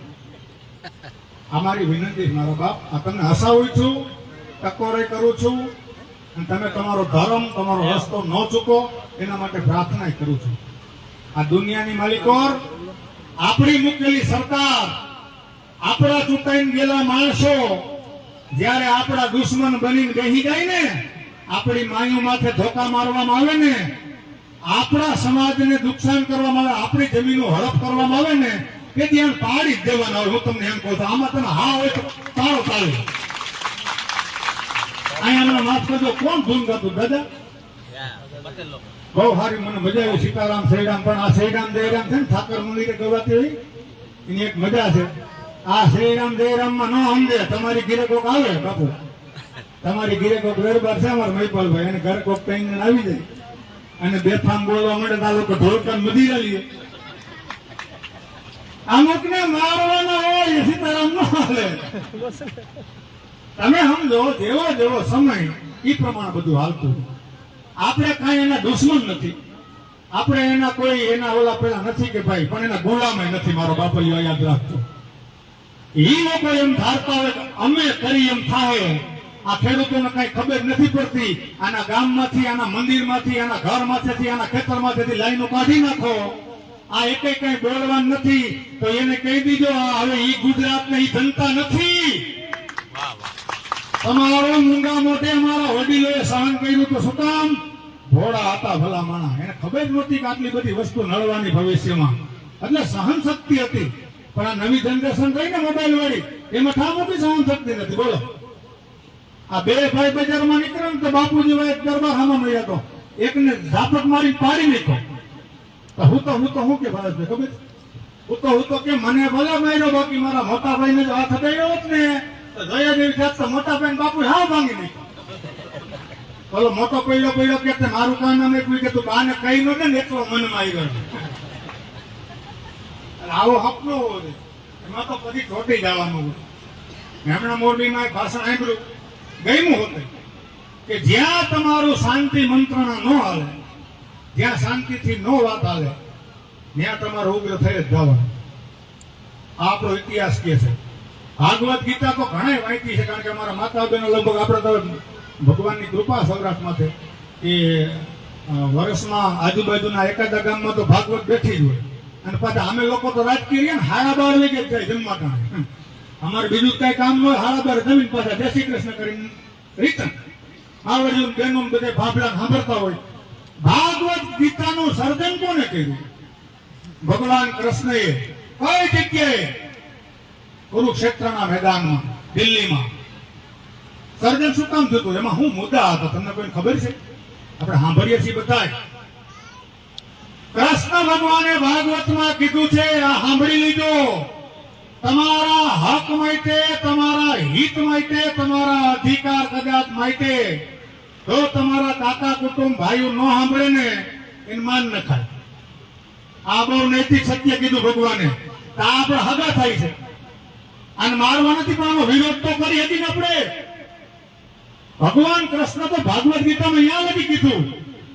અમારી વિનંતી છે મારા બાપ, આ તમને હસાવું છું, ટકોરે કરું છું, અને તમે તમારો ધર્મ તમારો રસ્તો ન ચૂકો એના માટે પ્રાર્થના કરું છું. આ દુનિયાની માલિકો, આપણી મૂકેલી સરકાર, આપણા ચૂંટાઈને ગયેલા માણસો જ્યારે આપણા દુશ્મન બનીને બેસી જાય ને, આપણી માયું માથે ધોકા મારવામાં આવે ને, આપણા સમાજને નુકસાન કરવામાં આવે, આપણી જમીનો હડપ કરવામાં આવે ને, કે ત્યાં પાડી જ દેવાના હોય. હું તમને એમ કહું છું, આમાં તમે હા હોય તો તાળો તાળી. અહીંયા હમણાં માફ કરજો, કોણ ધૂન ગાતું દાદા? બહુ સારી મને મજા આવી. સીતારામ શ્રીરામ, પણ આ શ્રીરામ જયરામ છે ને ઠાકર મંદિરે ગવાતી હોય એની એક મજા છે. આ શ્રીરામ જયરામ માં ન સમજે, તમારી ઘીરે કોક આવે બાપુ, તમારી ઘીરે કોક વેરબાર છે અમારા મહિપાલભાઈ, એને ઘરે કોક કઈ આવી જાય અને બેફામ બોલવા મળે તો આ લોકો ઢોલકાન મદીરા લઈએ. અમુક ને મારવાના હોય સીતારામ ન હાલે. તમે સમજો, જેવો જેવો સમય એ પ્રમાણે બધું હાલતું. આપણે કઈ એના દુશ્મન નથી, આપણે એના કોઈ એના ઓલા પેલા નથી કે ભાઈ, પણ એના ગુલામ નથી. મારો બાપલિયો યાદ રાખજો. એ લોકો એમ ધારતા હોય કે અમે કરી એમ થાય. આ ખેડૂતોને કઈ ખબર નથી પડતી. આના ગામમાંથી, આના મંદિરમાંથી, આના ઘરમાંથી, આના ખેતરમાંથી લાઈનો કાઢી નાખો. આ એકે કઈ બોલવાનું નથી તો એને કહી દીજો હવે ઈ ગુજરાતને ઈ જનતા નથી. તમારો મૂંગા મોઢે અમારા વડીલોએ સહન કર્યું તો શું કામ? ભોળા હતા ભલા માણા, એને ખબર નહોતી કે આટલી બધી વસ્તુ નડવાની ભવિષ્યમાં, એટલે સહન શક્તિ હતી. પણ આ નવી જનરેશન રહી ને મોબાઈલ વાળી, એમાં ઠા મોટી સહન શક્તિ નથી. બોલો, આ બે ભાઈ બજારમાં નીકળે ને તો બાપુજી ભાઈ દરબાર હામાં મળ્યા તો એકને ઝાપટ મારી પાડી નાખ્યો. હું તો શું કે ભાઈ ખબર, હું તો કે મને ભલે માર્યો, બાકી મારા મોટા ભાઈ ને જો હાથ અડાયો હોત ને તો દયા દેવી થાત તો મોટા ભાઈ બાપુ હાવ ભાંગી નાખ્યો. બોલો, મોટો પડ્યો કે મારું કામ નામે કોઈ કે તું બાને કઈ નો ને એટલો મનમાં આવી ગયો. આવો હકનો હોય એમાં તો પછી ચોટી જવાનું હોય. હમણાં મોરબીમાં એક ભાષણ સાંભળ્યું, ગમ્યું હતું કે જ્યાં તમારું શાંતિ મંત્રણા ન હાલે, જ્યાં શાંતિથી નો વાત હાલે, ત્યાં તમારો ઉગ્ર થઈ જ જવાનું. આપણો ઇતિહાસ કે છે. ભાગવત ગીતા તો ઘણા વાંચી છે, કારણ કે અમારા માતા બહેનો લગભગ આપણે તો ભગવાનની કૃપા સૌરાષ્ટ્રમાંથી કે વર્ષમાં આજુબાજુના એકાદા ગામમાં તો ભાગવત બેઠી જ હોય. અને પાછા અમે લોકો તો રાજકીય ને 12:30 વાગે જ જાય જમવા ટાણે. અમારે બીજું કઈ કામ ન હોય, 12:30 જમીન પાછા જય શ્રી કૃષ્ણ કરીને રિટર્ન. આવડ્યું બહેનો બધે ભાભલા સાંભળતા હોય. ભાગવત ગીતાનું સર્જન કોને કર્યું? ભગવાન કૃષ્ણએ કઈ જગ્યાએ? કુરુક્ષેત્રના મેદાનમાં, દિલ્હીમાં. સર્જન શું કામ થતું? એમાં શું મુદ્દા હતા તમને કોઈ ખબર છે? આપણે સાંભળીએ છીએ બધા. કૃષ્ણ ભગવાને ભાગવતમાં કીધું છે, આ સાંભળી લીધો. તમારા હક માટે, તમારા હિત માટે, તમારા અધિકાર કદાચ માટે તો તમારા કાકા કુટુંબ ભાઈઓ ન સાંભળે ને એને માન ન ખાય. આ બહુ નૈતિક સત્ય કીધું ભગવાને. તો આપણે હગા થાય છે અને મારવા નથી, પણ આનો વિરોધ તો કરી હતી ને આપણે. ભગવાન કૃષ્ણ તો ભાગવત ગીતામાં અહીંયા લખી કીધું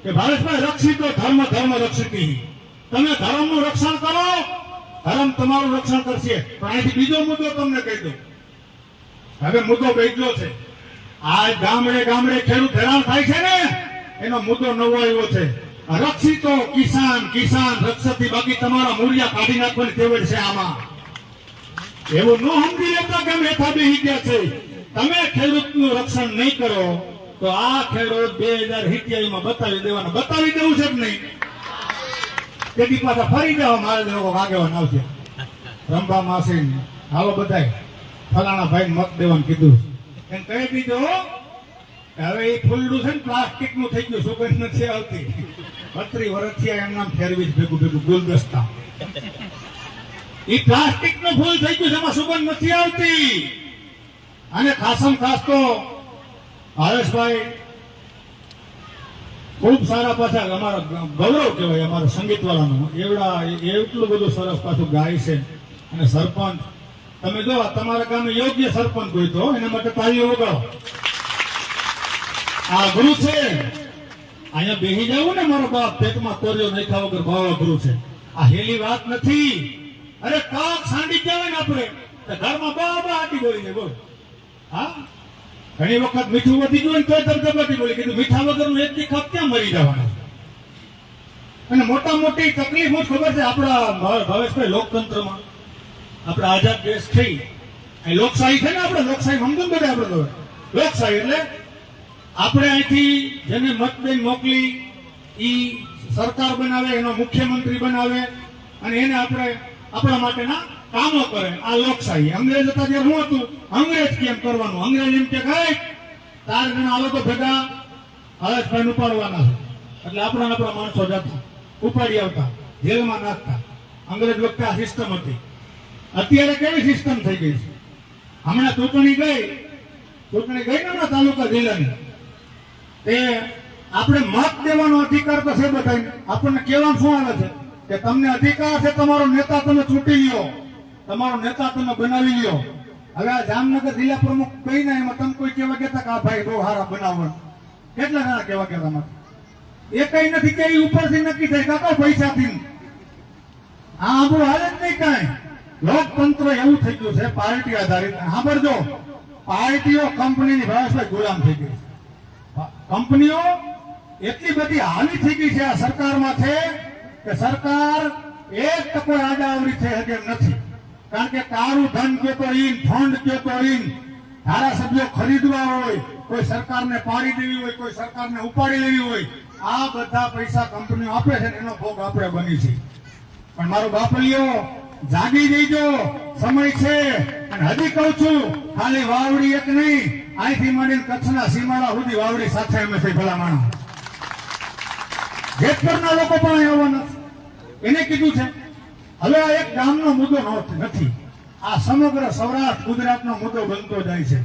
કે ભારતમાં રક્ષિતો ધર્મ ધર્મ રક્ષિતી. તમે ધર્મનું રક્ષણ કરો, ધર્મ તમારું રક્ષણ કરશે. પણ અહીંથી બીજો મુદ્દો તમને કહી દઉં. હવે મુદ્દો બેઠો છે. આ ગામડે ગામડે ખેડૂત હેરાન થાય છે ને, એનો મુદ્દો નવો આવ્યો છે. રક્ષિતો કિસાન, કિસાન રક્ષતી. બાકી તમારા મૂળિયા કાઢી નાખવાની તેવડ છે આમાં. એવું ન સમજી લેતા કે મેથા બેહી ગયા છે. તમે ખેડૂતનું રક્ષણ નહીં કરો તો આ ખેડૂત 2027 માં બતાવી દેવાના. બતાવી દેવું છે કે નહીં? તેથી પાછા ફરી જાવ, મારે લોકો આગેવાન આવશે. રંભા માસી હાલો બધાય ફલાણા ભાઈ મત દેવાનું કીધું. એને કહી દીધો કે હવે એ ફૂલડું છે ને પ્લાસ્ટિક નું થઈ ગયું, સુગંધ નથી આવતી. 32 વર્ષથી એમ નામ ફેરવી ભેગું ભેગું ગુલદસ્તા. એ પ્લાસ્ટિક નું ફૂલ થઈ ગયું છે, એમાં સુગંધ નથી આવતી. અને ખાસમ ખાસ તો હરેશભાઈ ખૂબ સારા પાછા અમારા ગૌરવ કહેવાય અમારા સંગીત વાળાનું, એટલું બધું સરસ પાછું ગાય છે. અને સરપંચ તમે જો તમારા ગામે યોગ્ય સરપંચ હોય તો એના માટે તાળીઓ વગાડો. આ ગુરુ છે, અહીંયા બેહી જવું ને મારો બાપ પેટમાં કોરિયો નાખ્યા વગર ભાવા ગુરુ છે. આ હેલી વાત નથી. અરે કાક સાંડી કહેવાય ને આપણે ઘરમાં બાબા આટી બોલીને બોલ. હા, ઘણી વખત મીઠું વધી ગયું ને તો ધબધબાટી બોલી કીધું મીઠા વગરનું એક દી કપ ક્યાં મરી જવાના. અને મોટા મોટી તકલીફ શું ખબર છે આપણા ભવેશભાઈ, લોકતંત્રમાં આપણે આઝાદ દેશ થઈ લોકશાહી છે ને, આપણે લોકશાહી સમજો બધા આપણે તો લોકશાહી એટલે આપણે અહીંથી જેને મત દઈને મોકલી ઈ સરકાર બનાવે, એનો મુખ્યમંત્રી બનાવે અને એને આપણે આપણા માટેના કામો કરે. આ લોકશાહી. અંગ્રેજ હતા ત્યારે શું હતું? અંગ્રેજ કેમ કરવાનું? અંગ્રેજ એમ કે કઈ 4 જણા આવે તો ભેગા હરેશભાઈ ઉપાડવાના છે, એટલે આપણા માણસો જતા ઉપાડી આવતા, જેલમાં નાખતા. અંગ્રેજ વખતે આ સિસ્ટમ હતી. અત્યારે કેવી સિસ્ટમ થઈ ગઈ છે? હમણાં ચૂંટણી ગઈ ને હમણાં તાલુકા જિલ્લાની, તે આપણે મત દેવાનો અધિકાર તો છે બધાને. આપણને કહેવાનું શું આવે છે કે તમને અધિકાર છે, તમારો નેતા તમે ચૂંટી લ્યો, તમારો નેતા તમે બનાવી લ્યો. હવે આ જામનગર જિલ્લા પ્રમુખ કહીને એમાં તમે કોઈ કહેવા કહેતા કે આ ભાઈ બહુ સારા બનાવવા, કેટલા જણા કહેવા કહેતા? એ કઈ નથી કે ઉપરથી નક્કી થાય કાકા પૈસાથી. આ આપણું હાલે જ નહીં કાંઈ. લોકતંત્ર એવું થઈ ગયું છે પાર્ટી આધારિત. સાંભળજો, પાર્ટીઓ કંપનીની ભાવેશભાઈ ગુલામ થઈ ગઈ છે. કંપનીઓ એટલી બધી હાલી થઈ ગઈ છે આ સરકારમાં છે કે સરકાર 1% આડાઅવળી થઈ શકે એમ નથી. કારણ કે કારું ધન કયો તો ઈન, ફંડ કયો તો ઈન, ધારાસભ્યો ખરીદવા હોય, કોઈ સરકારને પાડી દેવી હોય, કોઈ સરકારને ઉપાડી લેવી હોય, આ બધા પૈસા કંપનીઓ આપે છે, એનો ભોગ આપણે બની છે. પણ મારો બાપલિયો જાગી જઈજો, સમય છે. અને હજી કહું છું, ખાલી વાવડી એક નહીં, અહીંથી માંડીને કચ્છના સીમાડા સુધી વાવડી સાથે અમે છે ભલામણ. જેતપુરના લોકો પણ આવવાના એને કીધું છે. હવે આ એક ગામનો મુદ્દો નથી, આ સમગ્ર સૌરાષ્ટ્ર ગુજરાતનો મુદ્દો બનતો જાય છે.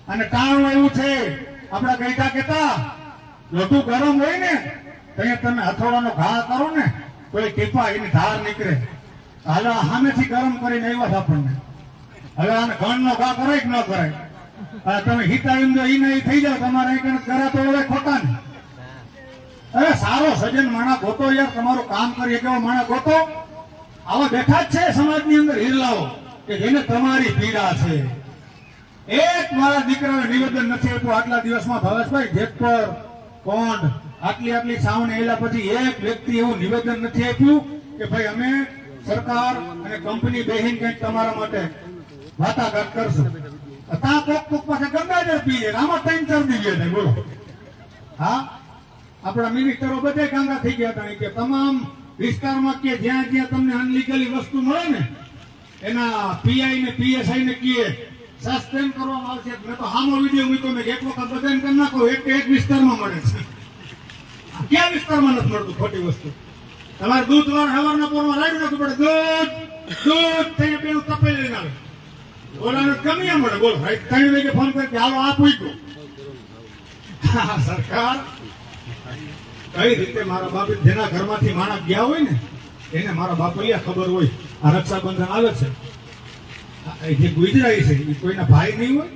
અને કારણ એવું છે, આપણા ગઈઢા કહેતા લોટું ગરમ હોય ને ત્યાં તમે હથોડાનો ઘા કરો ને તો એ ટીપા એની ધાર નીકળે. હવે સામેથી ગરમ કરીને આવ્યા છે આપણને. હવે આને ઘણનો ઘા કરાય કે ન કરાય? તમે હિતાવીને જો ઈ થઈ જાવ તમારે અહીં કરા તો હવે ખોટા ને. અરે સારો સજ્જન માણા ગોતો યાર, તમારું કામ કરીએ કેવો માણા ગોતો. આવા બેઠા જ છે સમાજની અંદર હિરલાઓ કે જેને તમારી પીડા છે. એક મારા દીકરાને નિવેદન નથી આપ્યું આટલા દિવસમાં ભાવેશભાઈ, જેતપર કોંડ આટલી છાવણી એલા પછી એક વ્યક્તિ એવું નિવેદન નથી આપ્યું કે ભાઈ અમે સરકાર અને કંપની બેહીને કંઈક તમારા માટે વાટાઘાટ કરશું. તા કોક પાસે ગંગાજળ પીએ, આમાં 3-4 દિવસ નહીં બોલો. હા, આપણા મિનિસ્ટરો બધે ગાંગા થઈ ગયા હતા કે તમામ વિસ્તારમાં કે જ્યાં જ્યાં તમને અનલીગલી વસ્તુ મળે ને એના પીઆઈ ને પીએસઆઈ ને કીએ સસ્પેન્ડ કરવામાં આવશે. મેં તો હામો વિડીયો મૂક્યો, મેં એક વખત બધાને કરી નાખો, એક વિસ્તારમાં મળે છે. ક્યાં વિસ્તારમાં નથી મળતું ખોટી વસ્તુ? તમારે દૂધ વાળા સવારના પોરમાં રાડી નાખવું પડે. દૂધ થઈને પેલું તપેલી લઈને આવે, ઓલાને કમિયા મળે. બોલો 3 વાગે ફોન કરી હાલો આ પૂછ્યું. સરકાર કઈ રીતે મારા બાપ જેના ઘરમાંથી માણસ ગયા હોય ને એને મારા બાપલિયા ખબર હોય. આ રક્ષાબંધન આવે છે, જે ગુજરાતી છે એ કોઈના ભાઈ નહીં હોય,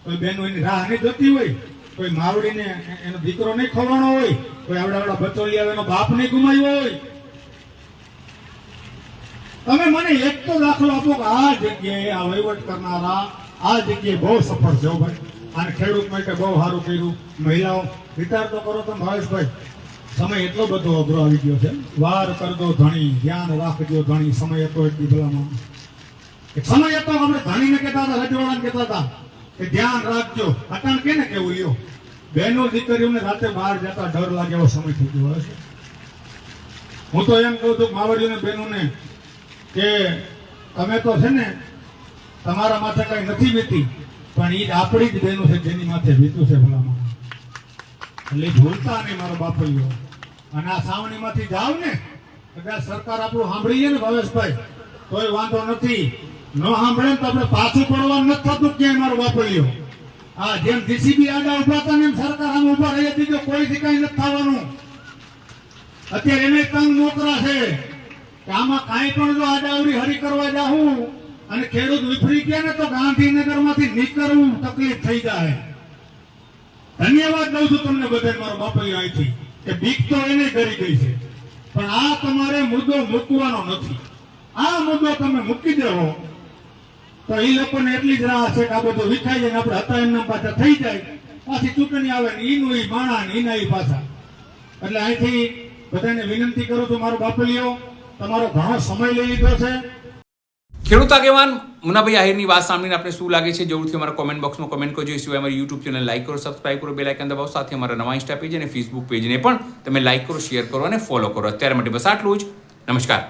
કોઈ બહેનો એની રાહ નહીં જોતી હોય, કોઈ માવડીને એનો દીકરો નહીં ખવડાવવાનો હોય, કોઈ આવડા બચોલિયા એનો બાપ નહીં ગુમાવ્યો હોય. તમે મને એક તો દાખલો આપો કે આ જગ્યાએ આ વહીવટ કરનારા આ જગ્યાએ બહુ સફળ છે ભાઈ, અને ખેડૂત માટે બહુ સારું કર્યું. મહિલાઓ વિચાર તો કરો તમે ભાવેશભાઈ, સમય એટલો બધો અઘરો આવી ગયો છે. વાર કરજો ધણી, ધ્યાન રાખજો ધણી. સમય હતો એટલી ભલામાં સમય હતો. આપણે ધણીને કહેતા હતા, રજવાડાને કહેતા હતા કે ધ્યાન રાખજો. અટાણ કે ને કેવું લ્યો, બહેનો દીકરીઓને રાતે બહાર જતા ડર લાગે એવો સમય થઈ ગયો હશે. હું તો એમ કહું છું માવડીઓને બહેનોને કે તમે તો છે ને તમારા માથે કઈ નથી વીતી, પણ એ આપણી જ બહેનો છે જેની માથે વીતું છે ભલામણ. એટલે ભૂલતા નહીં મારો બાપલીઓ. અને આ સાવણીમાંથી જાવ ને કદાચ સરકાર આપણું સાંભળીએ ને ભાવેશભાઈ તોય વાંધો નથી. ન સાંભળે ને તો આપણે પાછું પડવાનું નથી થતું ક્યાંય મારો બાપલીઓ. આ જેમ જીસીબી આડા ઉભા હતા ને એમ સરકાર આમ ઉભા રહી હતી તો કોઈથી કઈ નથી થવાનું. અત્યારે એને તંગ મોકરા છે કે આમાં કાંઈ પણ જો આડાવડી હરી કરવા જાઉં અને ખેડૂત વિફરી ગયા ને તો ગાંધીનગર માંથી નીકળવું તકલીફ થઈ જાય. ધન્યવાદ દઉં છું તમને બધાને મારો બાપલીઓ અહીંથી કે બીક તો એને કરી ગઈ છે, પણ આ તમારે મુદ્દો મૂકવાનો નથી. આ મુદ્દો તમે મૂકી દેવો તો એ લોકોને એટલી જ રાહ છે કે આ બધું વિખાઈ જાય ને આપણે હતા એમના પાછા થઈ જાય. પાછી ચૂંટણી આવે ને ઈનું ઈ માણા ને ઈના ઈ પાછા. એટલે અહીંથી બધાને વિનંતી કરું છું મારો બાપલીઓ તમારો ઘણો સમય લઈ લીધો છે. ખેડૂત આગેવાન મુનાભાઈ આહિરની વાત સાંભળીને આપણે શું લાગે છે જરૂરથી અમારા કોમેન્ટ બોક્સમાં કોમેન્ટ કરજો. એ સિવાય અમારી યુટ્યુબ ચેનલ લાઈક કરો, સબસ્ક્રાઇબ કરો, બેલ આઇકન દબાવો. સાથે અમારા નવા ઇન્સ્ટા પેજ અને ફેસબુક પેજને પણ તમે લાઈક કરો, શેર કરો અને ફોલો કરો. અત્યારે માટે બસ આટલું જ. નમસ્કાર.